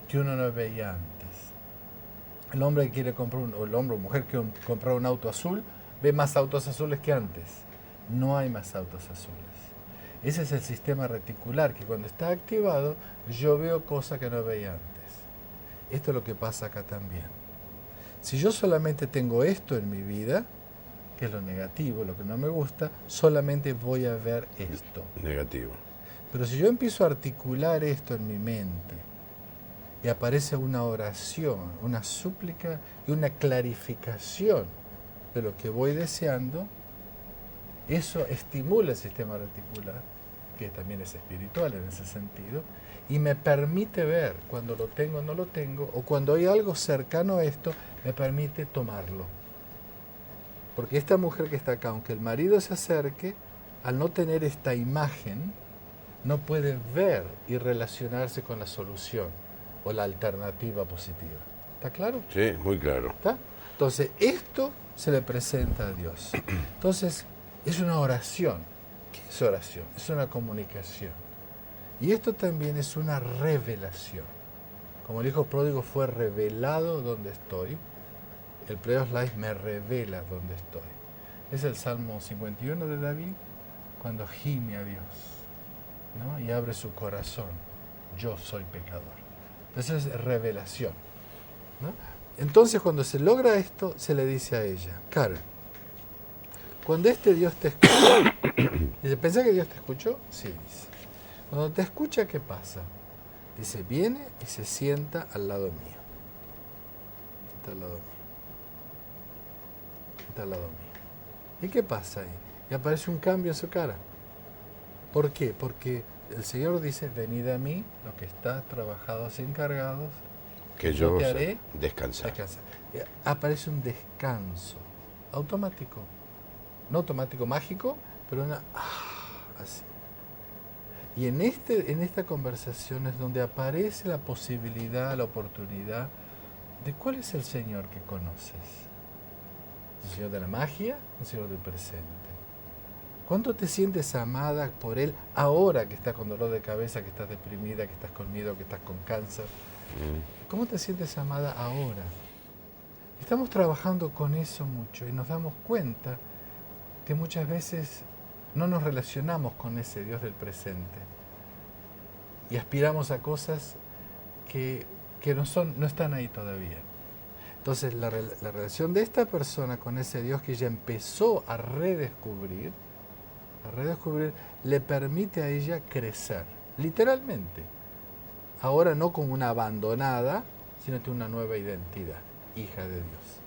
que uno no veía antes. El hombre que quiere comprar o el hombre o mujer que quiere comprar un auto azul, ve más autos azules que antes. No hay más autos azules. Ese es el sistema reticular que cuando está activado yo veo cosas que no veía antes. Esto es lo que pasa acá también. Si yo solamente tengo esto en mi vida, que es lo negativo, lo que no me gusta, solamente voy a ver esto. Negativo. Pero si yo empiezo a articular esto en mi mente y aparece una oración, una súplica y una clarificación de lo que voy deseando, eso estimula el sistema reticular, que también es espiritual en ese sentido, y me permite ver cuando lo tengo o no lo tengo, o cuando hay algo cercano a esto, me permite tomarlo. Porque esta mujer que está acá, aunque el marido se acerque, al no tener esta imagen, no puede ver y relacionarse con la solución o la alternativa positiva. ¿Está claro? Sí, muy claro. ¿Está? Entonces, esto se le presenta a Dios. Entonces, es una oración. ¿Qué es oración? Es una comunicación. Y esto también es una revelación. Como el hijo pródigo fue revelado donde estoy, el Preos Life me revela donde estoy. Es el Salmo 51 de David, cuando gime a Dios, ¿no? Y abre su corazón. Yo soy pecador. Entonces es revelación, ¿no? Entonces cuando se logra esto, se le dice a ella, Karen, cuando este Dios te escucha, dice, ¿pensás que Dios te escuchó? Sí, dice. Cuando te escucha, ¿qué pasa? Dice, viene y se sienta al lado mío. Está al lado mío. Está al lado mío. ¿Y qué pasa ahí? Y aparece un cambio en su cara. ¿Por qué? Porque el Señor dice, venid a mí, los que están trabajados y encargados, que yo te haré descansar. Y aparece un descanso automático. No automático mágico, pero así. Y en esta conversación es donde aparece la posibilidad, la oportunidad de cuál es el Señor que conoces. ¿El Señor de la magia o el Señor del presente? ¿Cuánto te sientes amada por Él ahora que estás con dolor de cabeza, que estás deprimida, que estás con miedo, que estás con cáncer? ¿Cómo te sientes amada ahora? Estamos trabajando con eso mucho y nos damos cuenta que muchas veces no nos relacionamos con ese Dios del presente y aspiramos a cosas que no están ahí todavía. Entonces la relación de esta persona con ese Dios que ella empezó a redescubrir, le permite a ella crecer, literalmente. Ahora no como una abandonada, sino que una nueva identidad, hija de Dios.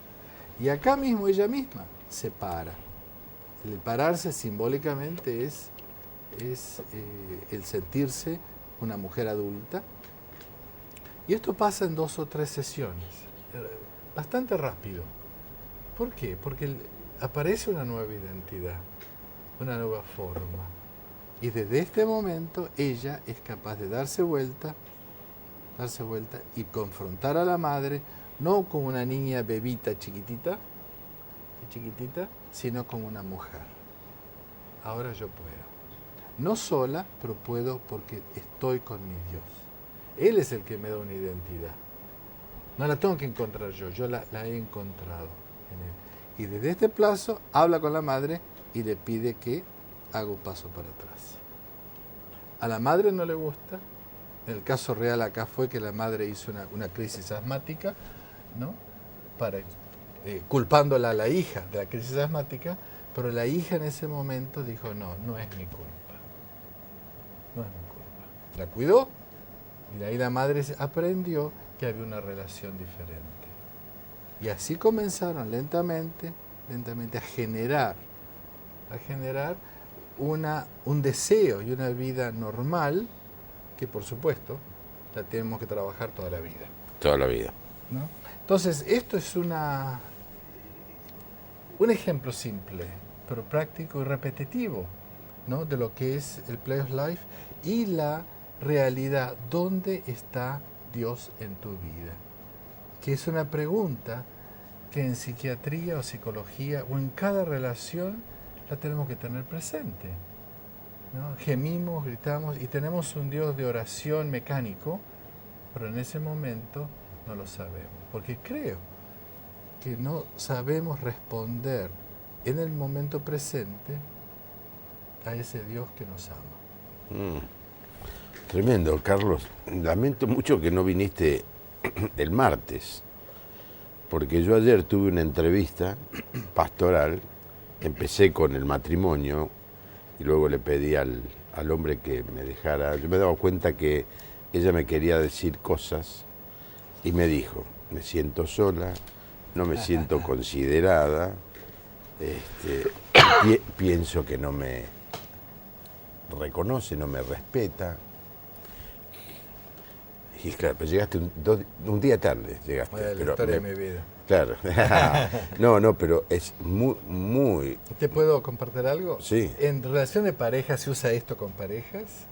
Y acá mismo ella misma se para. El pararse simbólicamente es el sentirse una mujer adulta. Y esto pasa en 2 o 3 sesiones, bastante rápido. ¿Por qué? Porque aparece una nueva identidad, una nueva forma. Y desde este momento ella es capaz de darse vuelta y confrontar a la madre, no como una niña bebita chiquitita, sino como una mujer. Ahora yo puedo. No sola, pero puedo porque estoy con mi Dios. Él es el que me da una identidad. No la tengo que encontrar yo la he encontrado en Él. Y desde este plazo habla con la madre y le pide que haga un paso para atrás. A la madre no le gusta. En el caso real acá fue que la madre hizo una crisis asmática, ¿no? Culpándola a la hija de la crisis asmática, pero la hija en ese momento dijo, no es mi culpa. No es mi culpa. la cuidó, y de ahí la madre aprendió que había una relación diferente. Y así comenzaron lentamente a generar un deseo y una vida normal que, por supuesto, la tenemos que trabajar toda la vida. Toda la vida. ¿No? Entonces, esto es un ejemplo simple, pero práctico y repetitivo, ¿no? De lo que es el Play of Life y la realidad. ¿Dónde está Dios en tu vida? Que es una pregunta que en psiquiatría o psicología o en cada relación la tenemos que tener presente, ¿no? Gemimos, gritamos y tenemos un Dios de oración mecánico, pero en ese momento no lo sabemos, porque creo que no sabemos responder en el momento presente a ese Dios que nos ama. Tremendo, Carlos. Lamento mucho que no viniste el martes, porque yo ayer tuve una entrevista pastoral, empecé con el matrimonio y luego le pedí al hombre que me dejara. Yo me daba cuenta que ella me quería decir cosas y me dijo: me siento sola, no me siento considerada, pienso que no me reconoce, no me respeta. Y claro, pero llegaste un día tarde, llegaste. La historia de mi vida. Claro. No, pero es muy... ¿Te puedo compartir algo? Sí. En relación de pareja se usa esto con parejas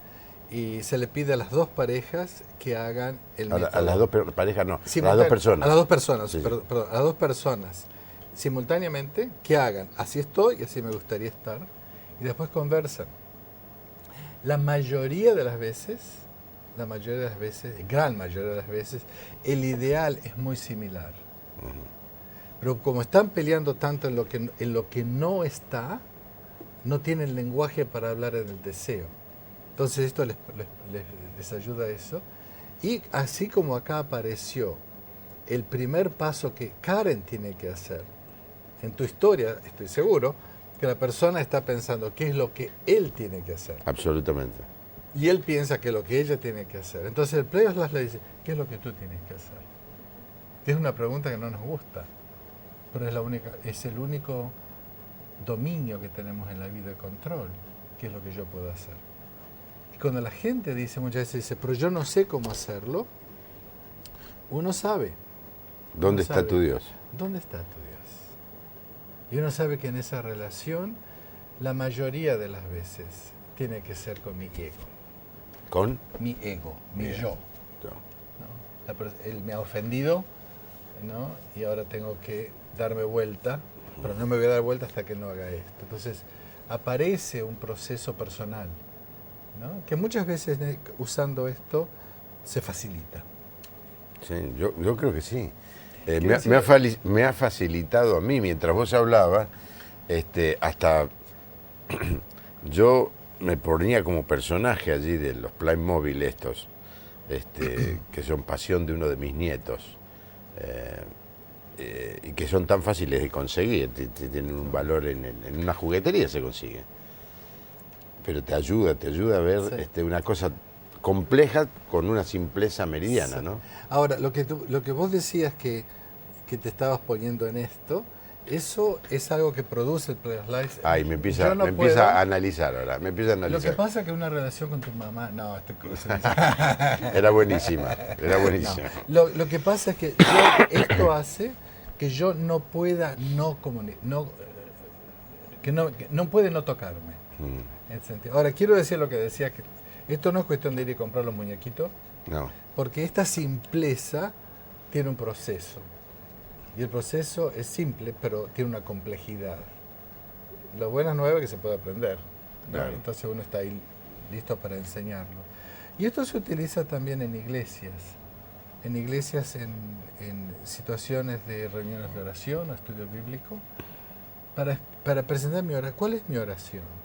y se le pide a las dos parejas que hagan el método. A las dos parejas no, Sí, a las dos personas. A las dos personas, Sí. perdón, a las dos personas simultáneamente que hagan, así estoy y así me gustaría estar, y después conversan. La mayoría de las veces, gran mayoría de las veces, el ideal es muy similar. Pero como están peleando tanto en lo que no está, no tienen lenguaje para hablar en el deseo. Entonces esto les ayuda a eso. Y así como acá apareció el primer paso que Karen tiene que hacer, en tu historia estoy seguro que la persona está pensando qué es lo que él tiene que hacer. Absolutamente. Y él piensa que es lo que ella tiene que hacer. Entonces el Play of Life le dice, ¿qué es lo que tú tienes que hacer? Que es una pregunta que no nos gusta, pero es el único dominio que tenemos en la vida, de control, qué es lo que yo puedo hacer. Y cuando la gente muchas veces pero yo no sé cómo hacerlo, uno sabe. ¿Dónde está tu Dios? ¿Dónde está tu Dios? Y uno sabe que en esa relación, la mayoría de las veces, tiene que ser con mi ego. ¿Con? Mi ego, mi Bien. yo. ¿No? Él me ha ofendido, ¿no? Y ahora tengo que darme vuelta, pero no me voy a dar vuelta hasta que no haga esto. Entonces aparece un proceso personal, ¿no? Que muchas veces usando esto se facilita. Sí, yo creo que sí. Quiero Me ha facilitado a mí, mientras vos hablabas, hasta yo me ponía como personaje allí de los Playmobil estos, que son pasión de uno de mis nietos, y que son tan fáciles de conseguir, tienen un valor en una juguetería se consigue. Pero te ayuda a ver Sí. una cosa compleja con una simpleza meridiana, Sí. ¿no? Ahora, lo que vos decías que te estabas poniendo en esto, eso es algo que produce el Play of Life. Ay, me empieza a analizar ahora, me empieza a Lo analizar. que pasa es que una relación con tu mamá, no, Era buenísima. No. Lo que pasa es que esto hace que yo no pueda que no puede no tocarme. En ese sentido. Ahora, quiero decir lo que decía, que esto no es cuestión de ir y comprar los muñequitos, No. porque esta simpleza tiene un proceso. Y el proceso es simple, pero tiene una complejidad. Lo bueno nuevo es que se puede aprender, ¿no? Claro. Entonces uno está ahí listo para enseñarlo. Y esto se utiliza también en iglesias en situaciones de reuniones de oración o estudio bíblico, para presentar mi oración. ¿Cuál es mi oración?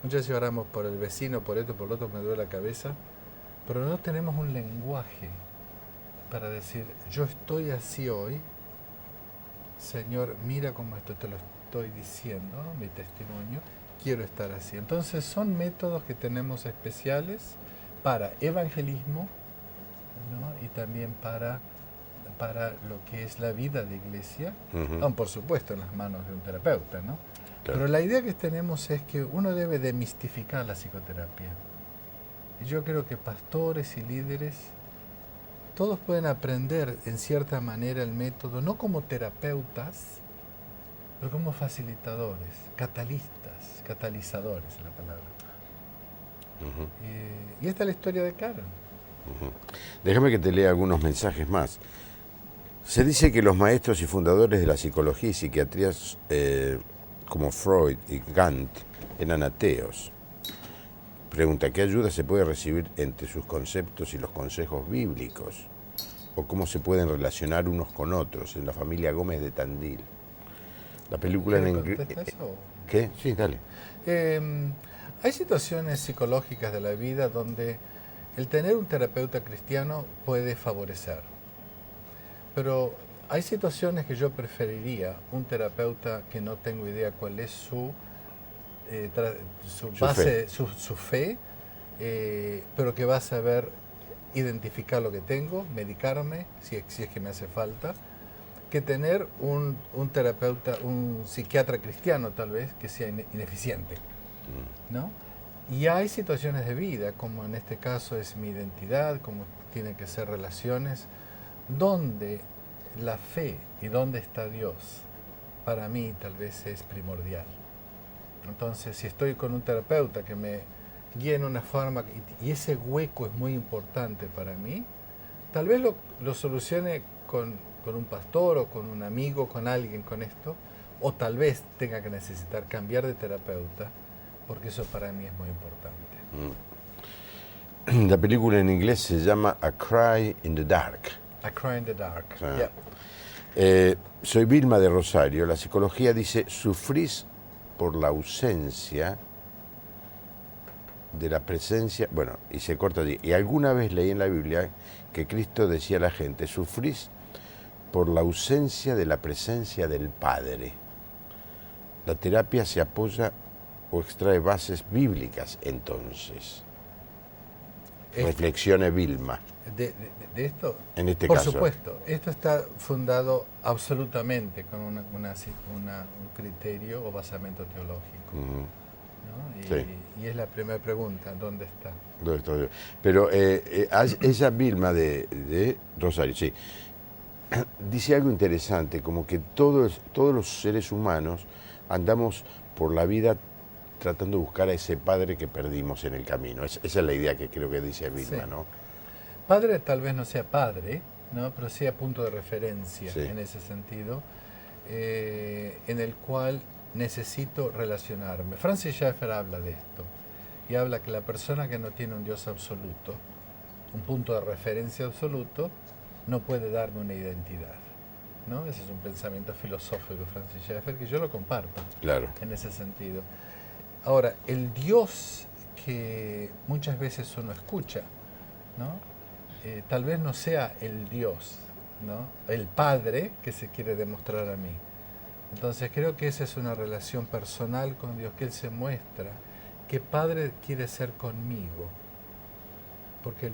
Muchas veces oramos por el vecino, por esto, por lo otro, me duele la cabeza, pero no tenemos un lenguaje para decir, yo estoy así hoy, Señor, mira cómo esto te lo estoy diciendo, ¿no? Mi testimonio, quiero estar así. Entonces son métodos que tenemos especiales para evangelismo, ¿no? Y también para lo que es la vida de iglesia, por supuesto en las manos de un terapeuta, ¿no? Claro. Pero la idea que tenemos es que uno debe demistificar la psicoterapia. Y yo creo que pastores y líderes, todos pueden aprender en cierta manera el método, no como terapeutas, pero como facilitadores, catalizadores es la palabra. Y esta es la historia de Karen. Déjame que te lea algunos mensajes más. Se dice que los maestros y fundadores de la psicología y psiquiatría como Freud y Kant eran ateos. Pregunta, ¿qué ayuda se puede recibir entre sus conceptos y los consejos bíblicos? ¿O cómo se pueden relacionar unos con otros en la familia Gómez de Tandil? La película en inglés... ¿Qué? Sí, dale. Hay situaciones psicológicas de la vida donde el tener un terapeuta cristiano puede favorecer. Pero hay situaciones que yo preferiría un terapeuta que no tengo idea cuál es su base, su fe, pero que va a saber identificar lo que tengo, medicarme, si es que me hace falta, que tener un terapeuta, un psiquiatra cristiano tal vez, que sea ineficiente, ¿no? Y hay situaciones de vida, como en este caso es mi identidad, como tienen que ser relaciones, donde la fe y donde está Dios, para mí tal vez es primordial. Entonces, si estoy con un terapeuta que me guíe en una forma, y ese hueco es muy importante para mí, tal vez lo solucione con un pastor o con un amigo, con alguien con esto, o tal vez tenga que necesitar cambiar de terapeuta, porque eso para mí es muy importante. La película en inglés se llama A Cry in the Dark. A Cry in the Dark, Soy Vilma de Rosario. La psicología dice, sufrís por la ausencia de la presencia, bueno, y se corta allí. Y alguna vez leí en la Biblia que Cristo decía a la gente, sufrís por la ausencia de la presencia del Padre. La terapia se apoya o extrae bases bíblicas, entonces. Reflexione Vilma. ¿De esto? En este caso. Por supuesto. Esto está fundado absolutamente con un criterio o basamento teológico. ¿No? Sí. Y es la primera pregunta, ¿dónde está? ¿Dónde está Dios? Pero esa Vilma de Rosario, sí, dice algo interesante, como que todos los seres humanos andamos por la vida tratando de buscar a ese padre que perdimos en el camino. Esa es la idea que creo que dice Vilma, sí. ¿No? Padre tal vez no sea padre, ¿no? Pero sea punto de referencia, sí. En ese sentido, en el cual necesito relacionarme. Francis Schaeffer habla de esto, y habla que la persona que no tiene un Dios absoluto, un punto de referencia absoluto, no puede darme una identidad, ¿no? Ese es un pensamiento filosófico de Francis Schaeffer que yo lo comparto, claro, en ese sentido. Ahora, el Dios que muchas veces uno escucha, ¿no? Tal vez no sea el Dios, ¿no? El Padre que se quiere demostrar a mí. Entonces creo que esa es una relación personal con Dios, que Él se muestra, que Padre quiere ser conmigo. Porque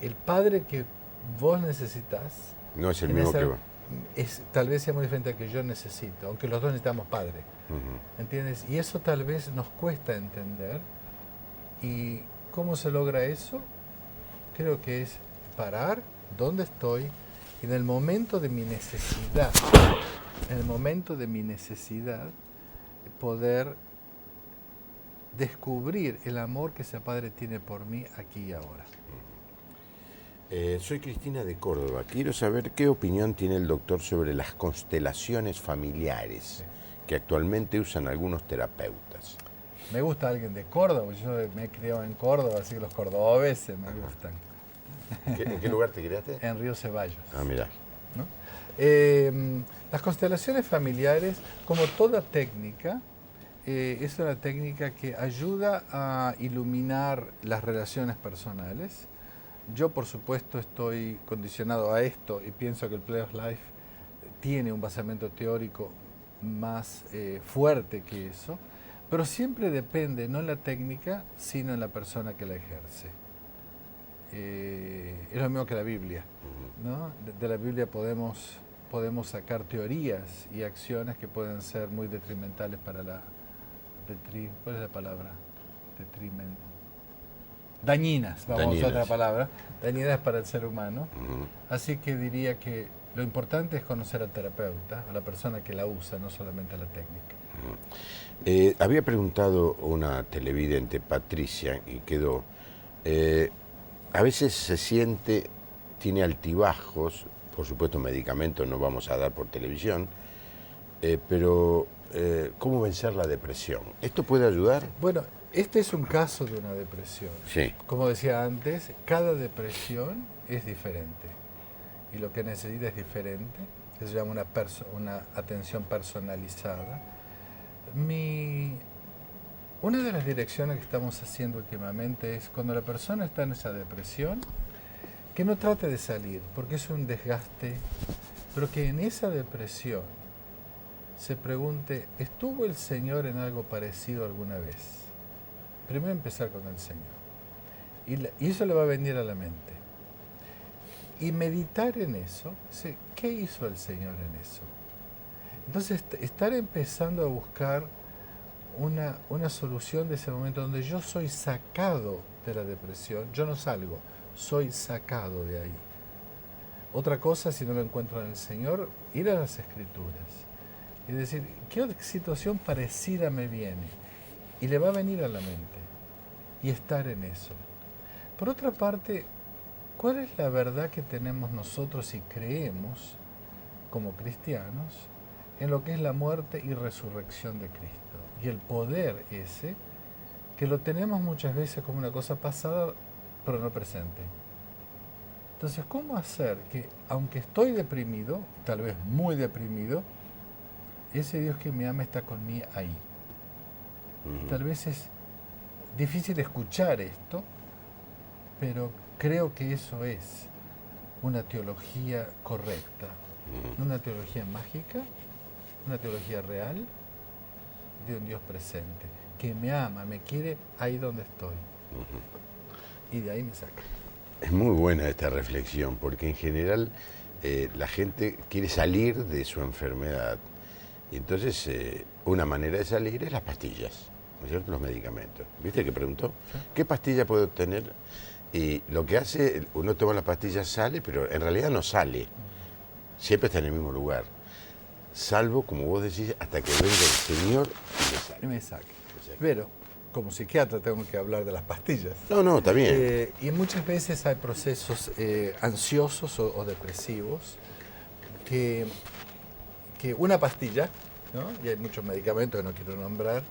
el Padre que vos necesitas no es el mismo que vos. Tal vez sea muy diferente al que yo necesito, aunque los dos necesitamos Padre. ¿Entiendes? Y eso tal vez nos cuesta entender. ¿Y cómo se logra eso? Creo que es parar donde estoy, y en el momento de mi necesidad, poder descubrir el amor que ese Padre tiene por mí aquí y ahora. Soy Cristina de Córdoba. Quiero saber qué opinión tiene el doctor sobre las constelaciones familiares que actualmente usan algunos terapeutas. Me gusta alguien de Córdoba, yo me he criado en Córdoba, así que los cordobeses me gustan. ¿En qué lugar te criaste? En Río Ceballos. Ah, mira. ¿No? Las constelaciones familiares, como toda técnica, es una técnica que ayuda a iluminar las relaciones personales. Yo, por supuesto, estoy condicionado a esto y pienso que el Play of Life tiene un basamento teórico más fuerte que eso, pero siempre depende, no en la técnica, sino en la persona que la ejerce. es lo mismo que la Biblia, ¿no? De la Biblia podemos sacar teorías y acciones que pueden ser muy detrimentales para ¿cuál es la palabra? Dañinas, vamos a usar otra palabra, dañinas para el ser humano. Así que diría que lo importante es conocer al terapeuta, a la persona que la usa, no solamente a la técnica. Había preguntado una televidente, Patricia, y quedó, a veces se siente, tiene altibajos, por supuesto medicamentos no vamos a dar por televisión, pero ¿cómo vencer la depresión? ¿Esto puede ayudar? Bueno, este es un caso de una depresión. Sí. Como decía antes, cada depresión es diferente y lo que necesita es diferente, que se llama una atención personalizada. Una de las direcciones que estamos haciendo últimamente es cuando la persona está en esa depresión, que no trate de salir, porque es un desgaste, pero que en esa depresión se pregunte, ¿estuvo el Señor en algo parecido alguna vez? Primero empezar con el Señor. Y eso le va a venir a la mente. Y meditar en eso, ¿qué hizo el Señor en eso? Entonces, estar empezando a buscar una solución de ese momento donde yo soy sacado de la depresión, yo no salgo, soy sacado de ahí. Otra cosa, si no lo encuentro en el Señor, ir a las Escrituras y decir, ¿qué situación parecida me viene? Y le va a venir a la mente y estar en eso. Por otra parte, ¿cuál es la verdad que tenemos nosotros y creemos como cristianos en lo que es la muerte y resurrección de Cristo? Y el poder ese, que lo tenemos muchas veces como una cosa pasada, pero no presente. Entonces, ¿cómo hacer que, aunque estoy deprimido, tal vez muy deprimido, ese Dios que me ama está conmigo ahí? Tal vez es difícil escuchar esto, pero creo que eso es una teología correcta, no una teología mágica, una teología real de un Dios presente, que me ama, me quiere ahí donde estoy. Y de ahí me saca. Es muy buena esta reflexión, porque en general la gente quiere salir de su enfermedad. Y entonces una manera de salir es las pastillas, ¿no es cierto? Los medicamentos. ¿Viste que preguntó? Sí. ¿Qué pastilla puedo obtener? Y lo que hace, uno toma la pastilla, sale, pero en realidad no sale. Siempre está en el mismo lugar. Salvo, como vos decís, hasta que venga el Señor y me saque. Pero, como psiquiatra, tengo que hablar de las pastillas. No, está bien. Y muchas veces hay procesos ansiosos o depresivos que una pastilla, ¿no? Y hay muchos medicamentos que no quiero nombrar,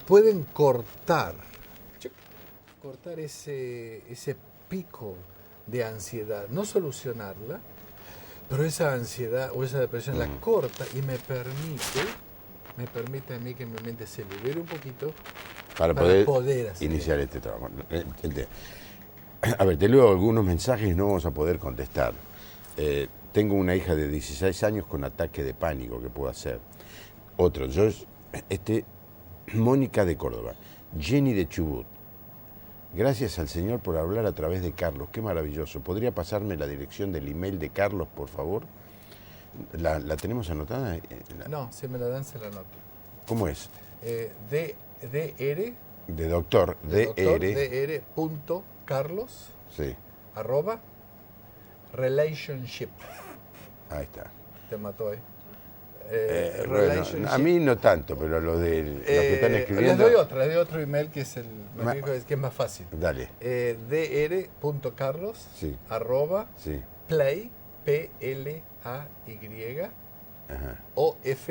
pueden cortar ese pico de ansiedad, no solucionarla, pero esa ansiedad o esa depresión la corta y me permite a mí que mi mente se libere un poquito para poder iniciar este trabajo. A ver, te leo algunos mensajes y no vamos a poder contestar. Tengo una hija de 16 años con ataque de pánico, ¿qué puedo hacer? Otro, Mónica de Córdoba, Jenny de Chubut. Gracias al Señor por hablar a través de Carlos, qué maravilloso. ¿Podría pasarme la dirección del email de Carlos, por favor? ¿La tenemos anotada? No, si me la dan se la anoto. ¿Cómo es? dr. De doctor, dr.carlos, sí. /relationship. Ahí está. Te mató, bueno, a mí no tanto, pero los que están escribiendo... Les doy otro email que es que es más fácil. Dale. dr.carlos sí. @ play, PLAY, OF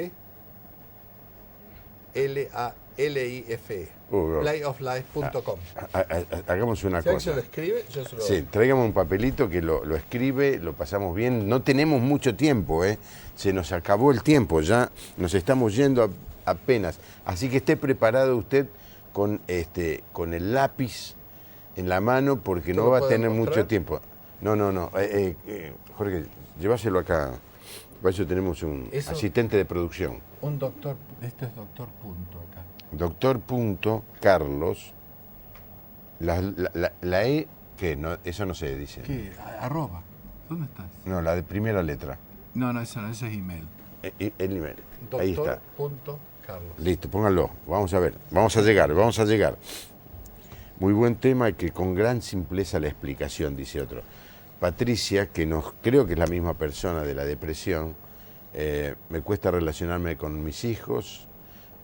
LALIFE, playoflife.com. Hagamos una cosa. Si se lo escribe, yo se lo... Sí, traigamos un papelito que lo escribe, lo pasamos bien. No tenemos mucho tiempo, se nos acabó el tiempo, ya nos estamos yendo apenas. Así que esté preparado usted con el lápiz en la mano porque no va a tener mucho tiempo. No. Jorge, llévaselo acá. Para eso tenemos un asistente de producción. Un doctor, esto es doctor punto acá. Doctor.carlos La E, ¿qué? No, eso no se dice. ¿Qué? Arroba. ¿Dónde estás? No, la de primera letra. No, eso no, ese es email. El email. Ahí está. Carlos. Listo, pónganlo. Vamos a ver. Vamos a llegar. Muy buen tema y que con gran simpleza la explicación, dice otro. Patricia, que creo que es la misma persona de la depresión, me cuesta relacionarme con mis hijos,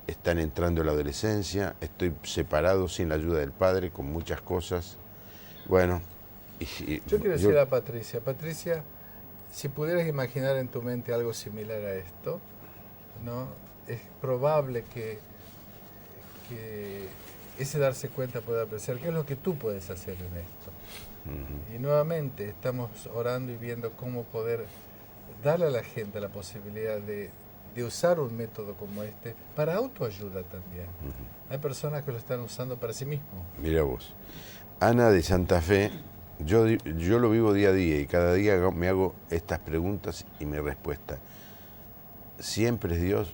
están entrando en la adolescencia, estoy separado sin la ayuda del padre con muchas cosas. Bueno, yo quiero decir a Patricia, si pudieras imaginar en tu mente algo similar a esto, ¿no? Es probable que ese darse cuenta pueda apreciar qué es lo que tú puedes hacer en esto. Y nuevamente estamos orando y viendo cómo poder darle a la gente la posibilidad de usar un método como este para autoayuda también. Hay personas que lo están usando para sí mismos. Mira vos. Ana de Santa Fe, yo lo vivo día a día y cada día me hago estas preguntas y mi respuesta. Siempre es Dios,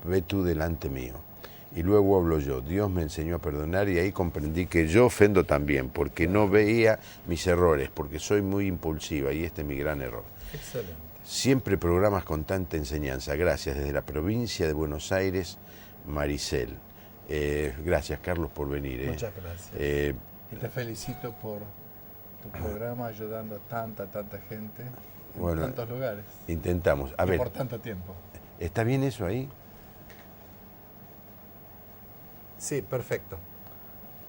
ve tú delante mío. Y luego hablo yo. Dios me enseñó a perdonar y ahí comprendí que yo ofendo también porque no veía mis errores, porque soy muy impulsiva y este es mi gran error. Excelente. Siempre programas con tanta enseñanza. Gracias. Desde la provincia de Buenos Aires, Maricel. Gracias, Carlos, por venir. Muchas gracias. Y te felicito por tu programa ayudando a tanta gente en tantos lugares. Intentamos. A ver, por tanto tiempo. ¿Está bien eso ahí? Sí, perfecto.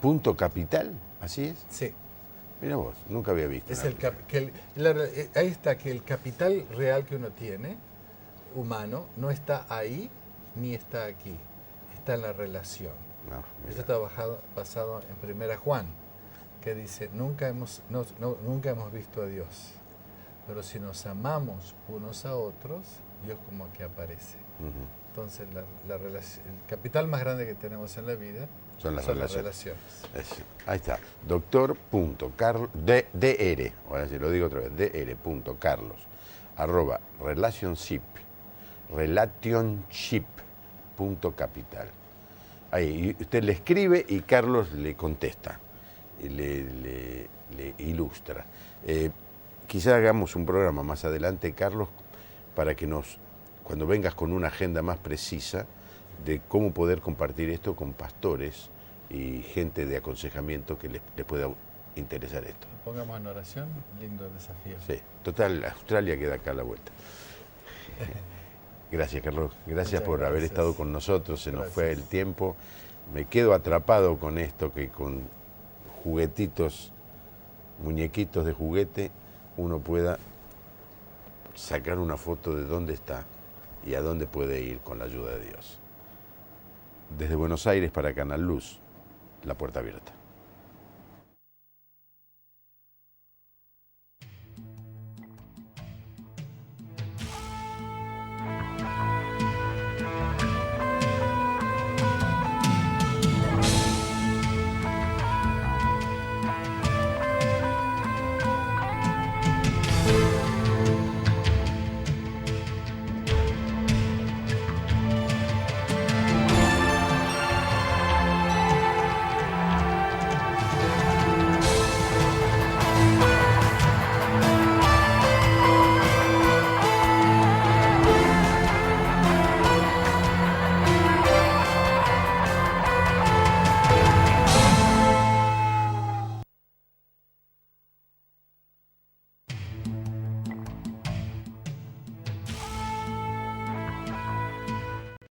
¿Punto capital? ¿Así es? Sí. Mira vos, nunca había visto. Es ahí está, que el capital real que uno tiene, humano, no está ahí ni está aquí. Está en la relación. Esto está basado en 1 Juan, que dice, nunca hemos visto a Dios, pero si nos amamos unos a otros, Dios como que aparece. Entonces, el capital más grande que tenemos en la vida son las relaciones. Ahí está. Doctor.carlos, dr, ahora sí lo digo otra vez, dr.carlos, relationship.capital. Ahí, usted le escribe y Carlos le contesta, y le ilustra. Quizá hagamos un programa más adelante, Carlos, para que cuando vengas con una agenda más precisa de cómo poder compartir esto con pastores y gente de aconsejamiento que les pueda interesar esto. Pongamos en oración, lindo desafío. Sí, total, Australia queda acá a la vuelta. Gracias, Carlos. Gracias por haber estado con nosotros. Se nos fue el tiempo. Me quedo atrapado con esto, que con juguetitos, muñequitos de juguete, uno pueda sacar una foto de dónde está y a dónde puede ir con la ayuda de Dios. Desde Buenos Aires para Canal Luz, la puerta abierta.